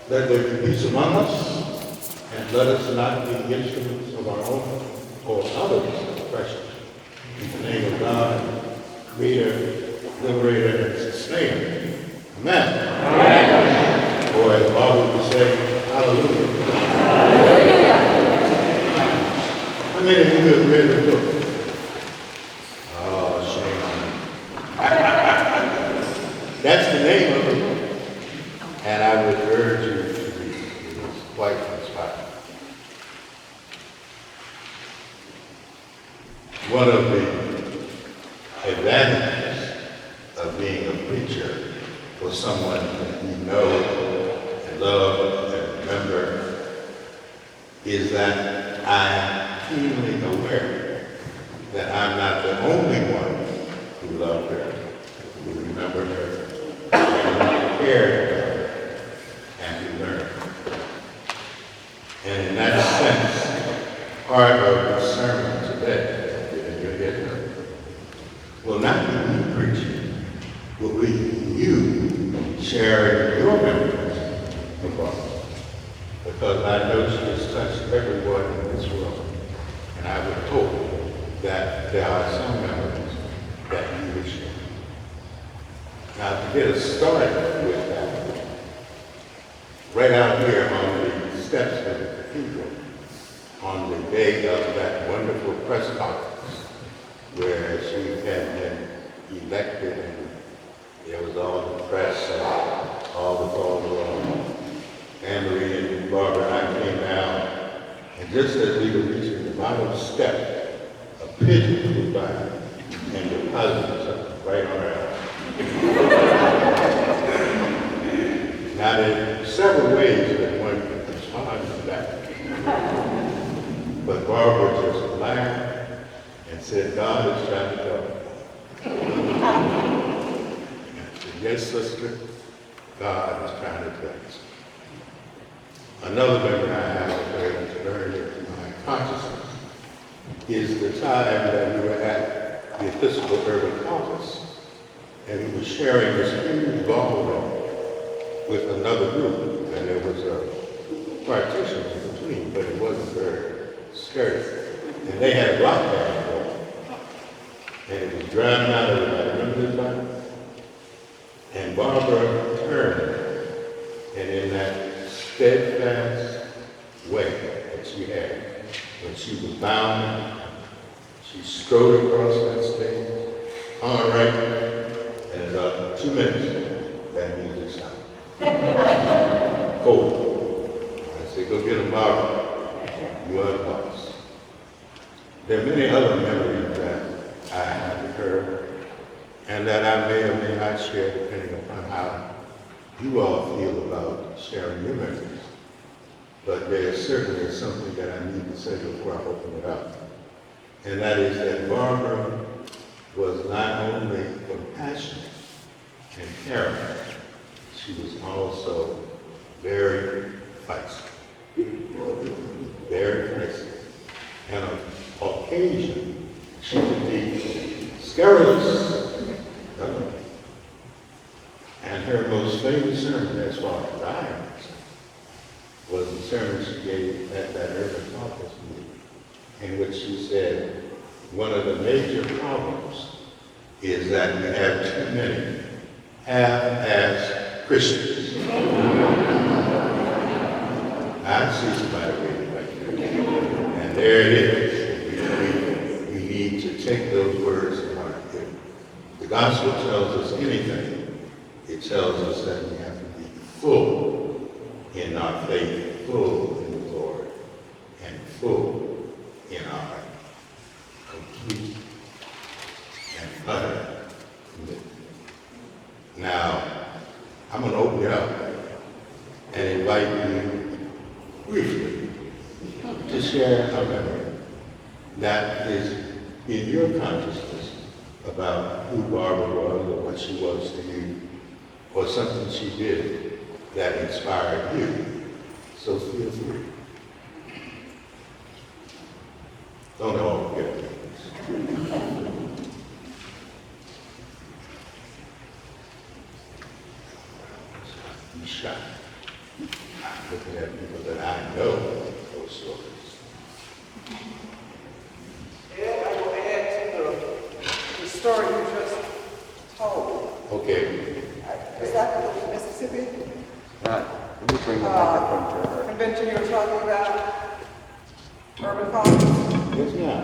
Let there be peace among us, and let us not be instruments of our own or others' oppression. In the name of God, Creator, Liberator, and Sustainer. Amen. Amen. Or as Bible would say, hallelujah. Hallelujah. How many of you have read the book? Oh, shame. That's the name of the book. And I would urge you to read it. It is quite inspiring. One of the advantages of being a preacher for someone that you know and love and remember is that I am keenly aware that I'm not the only one who loved her, who remembered her, and who cared about her, and who learned. And in that sense, part of the sermon today will not be me preaching, will be you sharing your memories of God. Because I know she has touched everyone in this world. And I would hope that there are some memories that you will share. Now, to get us started with that, right out here on the steps of the cathedral, on the day of that wonderful press conference, where she had been elected, and there was all the press and all the calls on Anne-Marie and Barbara and I came down, and just as we were reaching the bottom step, a pigeon flew by and deposited something right on her eye. Now there are several ways that one can respond to that, but Barbara just laughed and said, God is trying to help. I said, yes, sister, God is trying to help us. Another memory I have of her that's burned into my consciousness is the time that we were at the Episcopal Urban Congress, and we were sharing this huge ballroom with another group, and there was a partition in between, but it wasn't very sturdy. And they had a block band going, and it was drowning out everybody. Remember this time? And Barbara turned, and in that steadfast way that she had, when she was bound, she strode across that stage, hung right there, and in about 2 minutes, that music stopped. Cold. I said, go get him, Barbara. You are the boss. There are many other memories that I have with her, and that I may or may not share depending upon how you all feel about sharing your memories. But there is certainly something that I need to say before I open it up. And that is that Barbara was not only compassionate and caring, she was also very feisty. Very feisty. And on occasion, she could be scurrilous. And her most famous sermon, as far as I am concerned, was the sermon she gave at that urban conference meeting, in which she said, one of the major problems is that we have too many half-assed Christians. I see somebody waiting right there. And there it is. We need to take those words to heart. If the gospel tells us anything, it tells us that we have to be full in our faith, full in the Lord, and full in our complete and utter commitment. Now, I'm going to open it up and invite you briefly to share a memory that is in your consciousness about who Barbara was or what she was to you, or something she did that inspired you. So feel free. Don't all forget it. I'm shocked. I'm looking at people that I know those stories. And I will add to the story you just told. Okay. Is that the Mississippi Let me bring the microphone to her. convention you were talking about? Urban farmers? Yes, ma'am.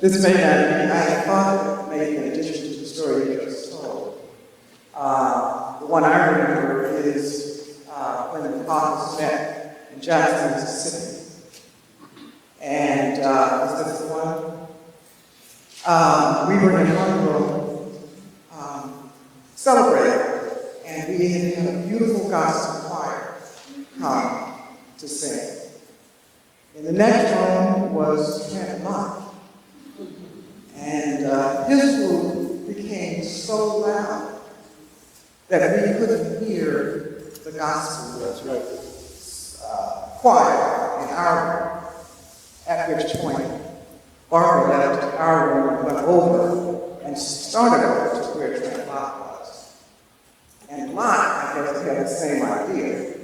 This may not be, I thought maybe in addition to the story you just told. The one I remember is when the caucus met in Jackson, Mississippi. And is this the one? We were in Hartwell celebrating, and we had a beautiful gospel choir come to sing. In the next room was Canon. And his group became so loud that we couldn't hear the gospel choir in our room. At which point, Barbara left our room and went over and started over to where Trent Locke was. And Locke, I guess, had the same idea.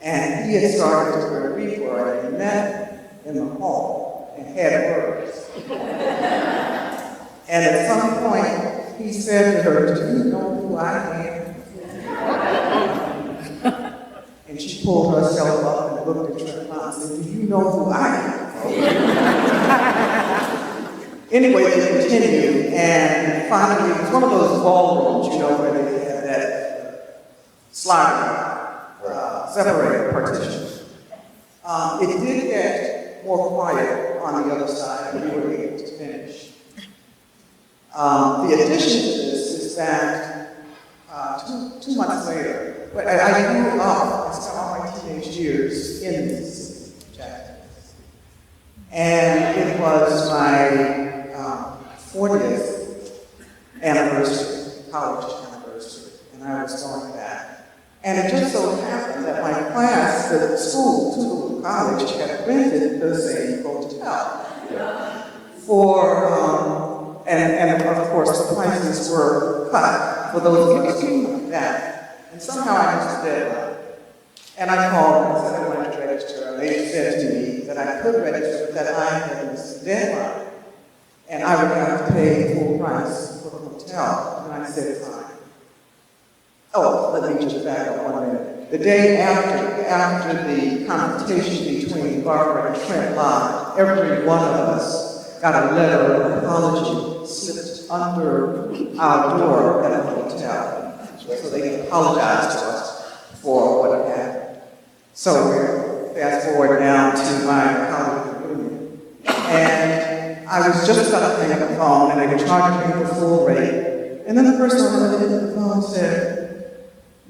And he had started to where we were and met in the hall and had words. And at some point, he said to her, "Do you know who I am?" And she pulled herself up and looked at Trent Locke and said, "Do you know who I am?" Anyway, they continued, and finally, it was one of those ballrooms, you know, where they had that sliding, separated partition. It did get more quiet on the other side, and we were able to finish. The addition to this is that 2 months later, I grew up, I spent all my teenage years in Mississippi, Jackson. And it was my 40th anniversary, college anniversary, and I was going back. And it just so happened that my class, the school, Tougaloo College, had rented the same hotel for, and of course the prices were cut for those kids who came like that. And somehow I missed the deadline. And I called and said I wanted to register, and they said to me that I could register, but that I had missed the deadline. And I would have to pay full price for the hotel. And I said, fine. Oh, let me just back up 1 minute. The day after the confrontation between Barbara and Trent Locke, every one of us got a letter of apology slipped under our door at the hotel. So they apologized to us for what had happened. So we're fast forward now to my college reunion. And I was just about to hang up the phone, and they were charging me the full rate. And then the person on the other end of the phone said,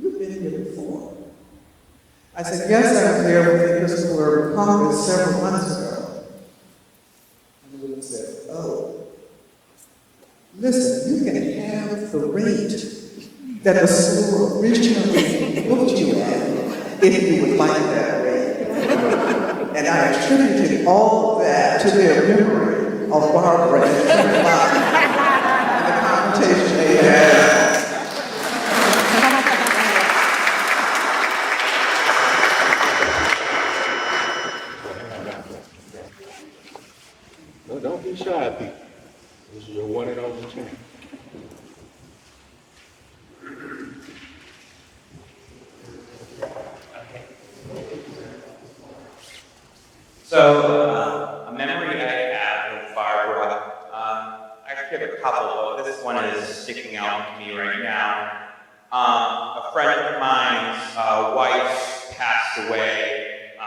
"You've been here before." I said, "Yes, I was there with the Episcopal Congress several months ago." And the woman said, "Oh, listen, you can have the rate that the school originally booked you at if you would like that rate." And I attributed all of that to their memory of Barbara and Trent Locke and the confrontation they had. No, don't be shy, people. This is your one and only chance. So, a memory I have with Barbara, I actually have a couple, but this one is sticking out to me right now. A friend of mine's wife passed away in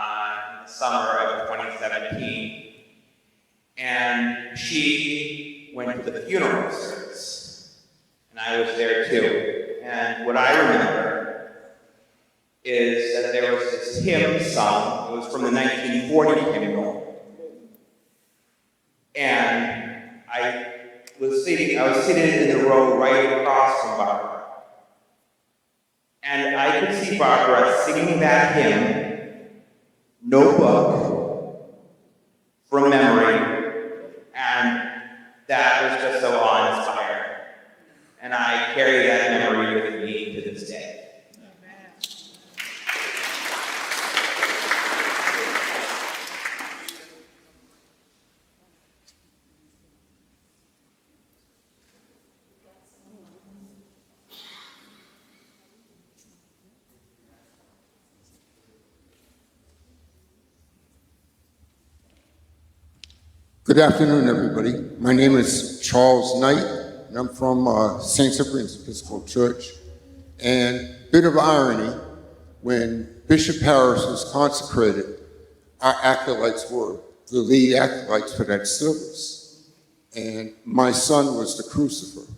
the summer of 2017, and she went to the funeral service, and I was there too. And what I remember is that there was this hymn sung. It was from the 1940 hymnal. And I was seated in the row right across from Barbara. And I could see Barbara singing that hymn, no book, from memory, and that was just so Good afternoon, everybody. My name is Charles Knight, and I'm from St. Cyprian's Episcopal Church. And bit of irony, when Bishop Harris was consecrated, our acolytes were the lead acolytes for that service. And my son was the crucifer.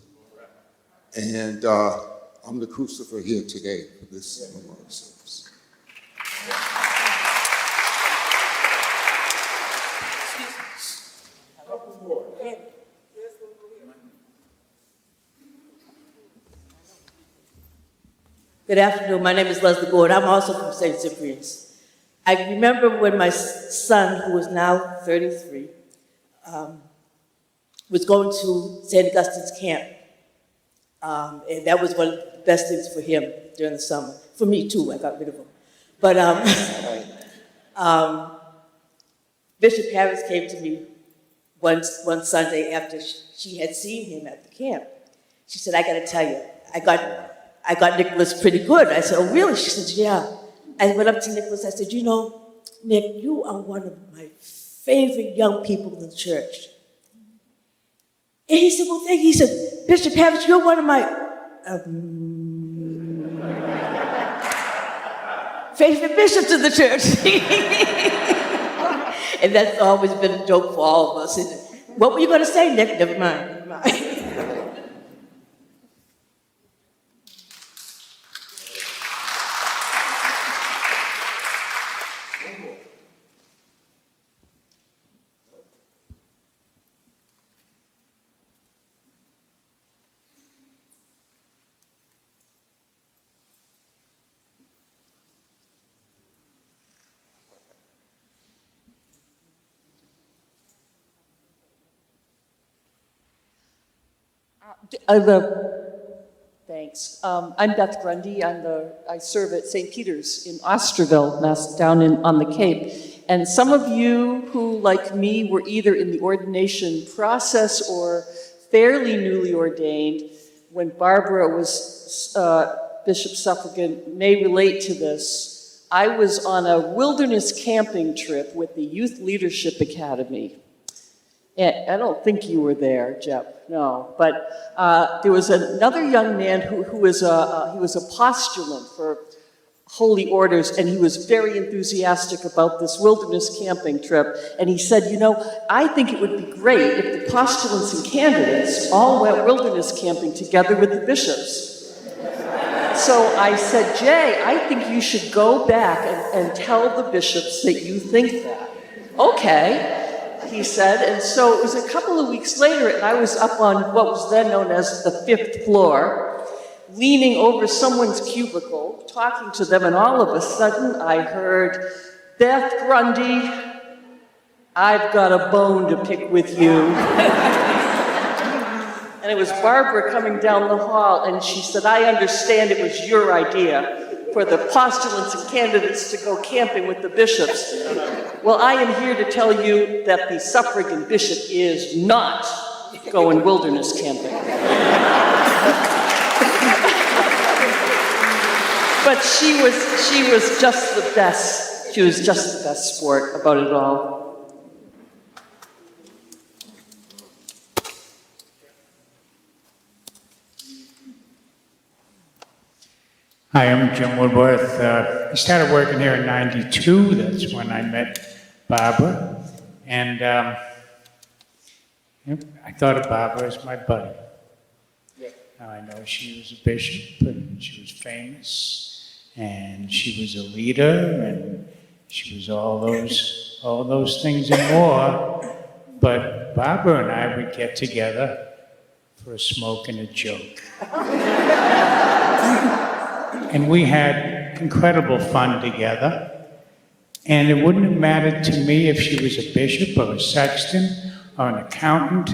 And I'm the crucifer here today for this memorial service. Good afternoon. My name is Leslie Gord. I'm also from St. Cyprian's. I remember when my son, who is now 33, was going to St. Augustine's camp. And that was one of the best things for him during the summer. For me, too. I got rid of him. But Bishop Harris came to me one Sunday after she had seen him at the camp. She said, I got to tell you, I got Nicholas pretty good. I said, oh, really? She said, yeah. I went up to Nicholas. I said, you know, Nick, you are one of my favorite young people in the church. And he said, well, thank you. He said, Bishop Harris, you're one of my favorite bishops in the church. And that's always been a joke for all of us. And what were you going to say, Nick? Never mind. Never mind. Thanks. I'm Beth Grundy. I serve at St. Peter's in Osterville, down on the Cape. And some of you who, like me, were either in the ordination process or fairly newly ordained when Barbara was Bishop Suffragan may relate to this. I was on a wilderness camping trip with the Youth Leadership Academy. And I don't think you were there, Jep, no. But there was another young man who was he was a postulant for holy orders, and he was very enthusiastic about this wilderness camping trip. And he said, you know, I think it would be great if the postulants and candidates all went wilderness camping together with the bishops. So I said, Jay, I think you should go back and tell the bishops that you think that. Okay. He said, and so it was a couple of weeks later, and I was up on what was then known as the 5th floor, leaning over someone's cubicle, talking to them, and all of a sudden I heard, Beth Grundy, I've got a bone to pick with you. And it was Barbara coming down the hall, and she said, I understand it was your idea for the postulants and candidates to go camping with the bishops. Well, I am here to tell you that the suffragan bishop is not going wilderness camping. But she was just the best. She was just the best sport about it all. Hi, I'm Jim Woodworth. I started working here in '92. That's when I met Barbara. And I thought of Barbara as my buddy. Now I know she was a bishop, and she was famous, and she was a leader, and she was all those things and more. But Barbara and I would get together for a smoke and a joke. And we had incredible fun together. And it wouldn't have mattered to me if she was a bishop or a sexton or an accountant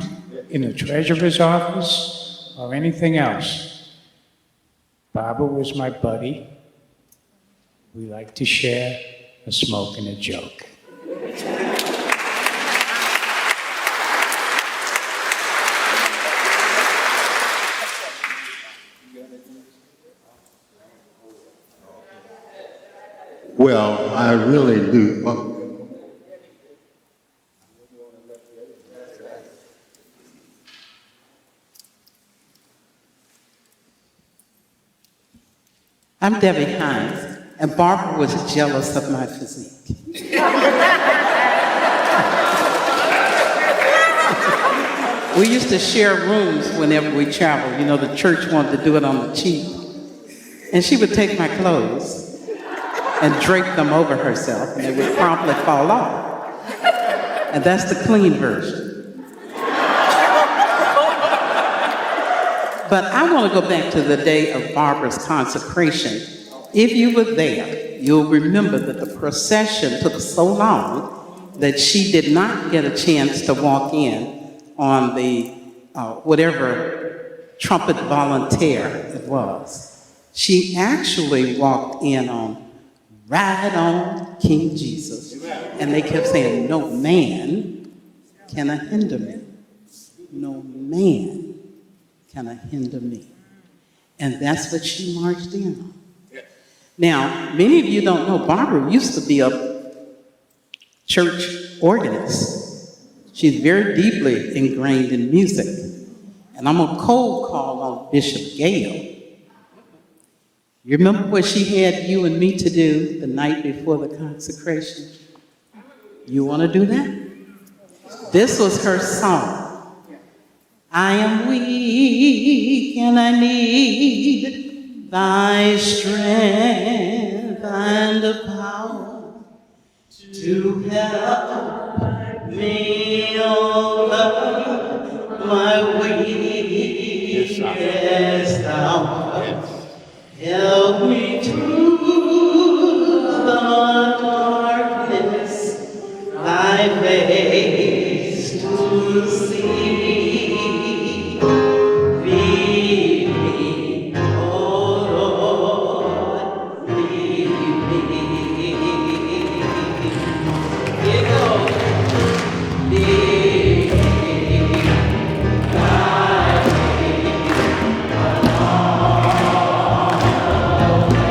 in the treasurer's office or anything else. Barbara was my buddy. We liked to share a smoke and a joke. Well, I really do. I'm Debbie Hines, and Barbara was jealous of my physique. We used to share rooms whenever we traveled. You know, the church wanted to do it on the cheap. And she would take my clothes and drape them over herself, and they would promptly fall off. And that's the clean version. But I want to go back to the day of Barbara's consecration. If you were there, you'll remember that the procession took so long that she did not get a chance to walk in on the whatever trumpet volunteer it was. She actually walked in on Ride On King Jesus. And they kept saying, no man can hinder me. No man can hinder me. And that's what she marched in on. Now, many of you don't know, Barbara used to be a church organist. She's very deeply ingrained in music. And I'm a cold call on Bishop Gale. You remember what she had you and me to do the night before the consecration? You want to do that? This was her song. I am weak and I need thy strength and the power to help me over my weakest hour. Help me through the darkness, thy face to see. Lead me, oh Lord, lead me. Here goes. Lead me, guide me along the way.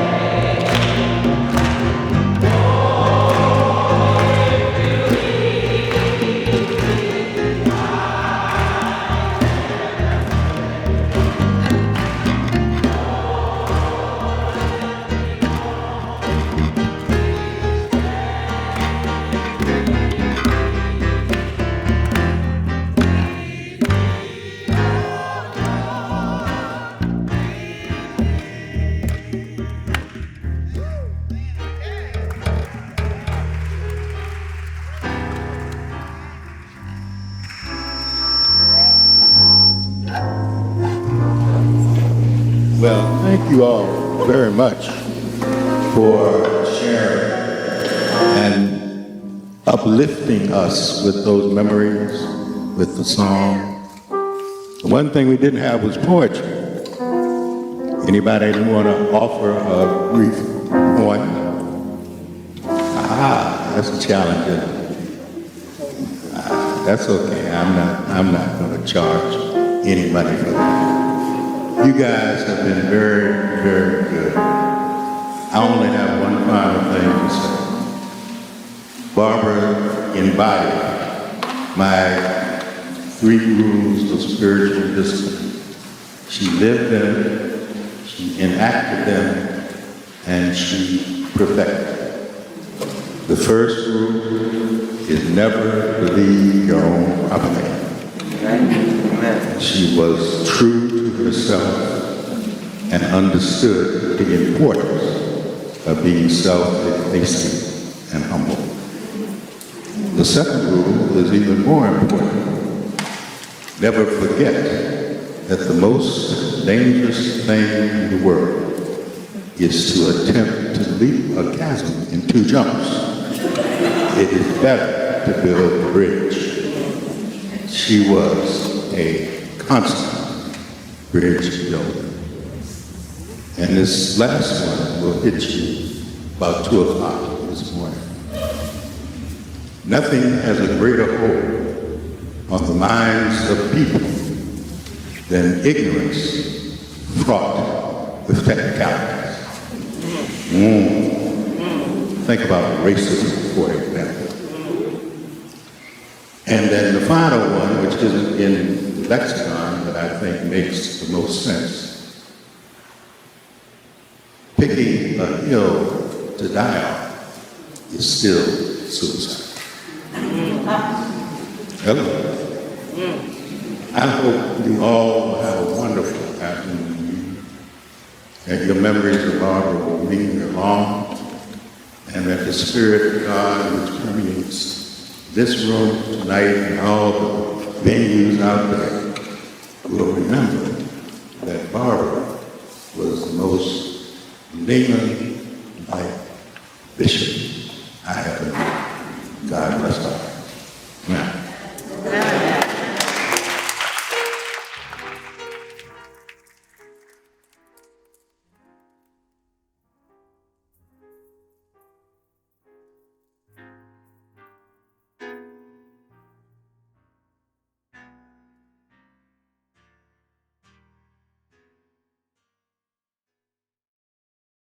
Well, thank you all very much for sharing and uplifting us with those memories, with the song. The one thing we didn't have was poetry. Anybody want to offer a brief poem? That's a challenge, isn't it? That's okay. I'm not going to charge anybody for that. You guys have been very, very good. I only have one final thing to say. Barbara embodied my 3 rules of spiritual discipline. She lived them, she enacted them, and she perfected them. The first rule is never believe your own propaganda. Amen. She was true to herself and understood the importance of being self-effacing and humble. The second rule is even more important. Never forget that the most dangerous thing in the world is to attempt to leap a chasm in 2 jumps. It is better to build a bridge. She was a constant bridge builder. And this last one will hit you about 2 o'clock this morning. Nothing has a greater hold on the minds of people than ignorance fraught with technicalities. Think about racism, for example. And then the final one, which isn't in the lexicon, but I think makes the most sense. picking a hill to die on is still suicide. Hello. I hope you all have a wonderful afternoon, that your memories of Barbara will linger long, and that the Spirit of God which permeates this room tonight and all the venues out there will remember that Barbara was the most lingering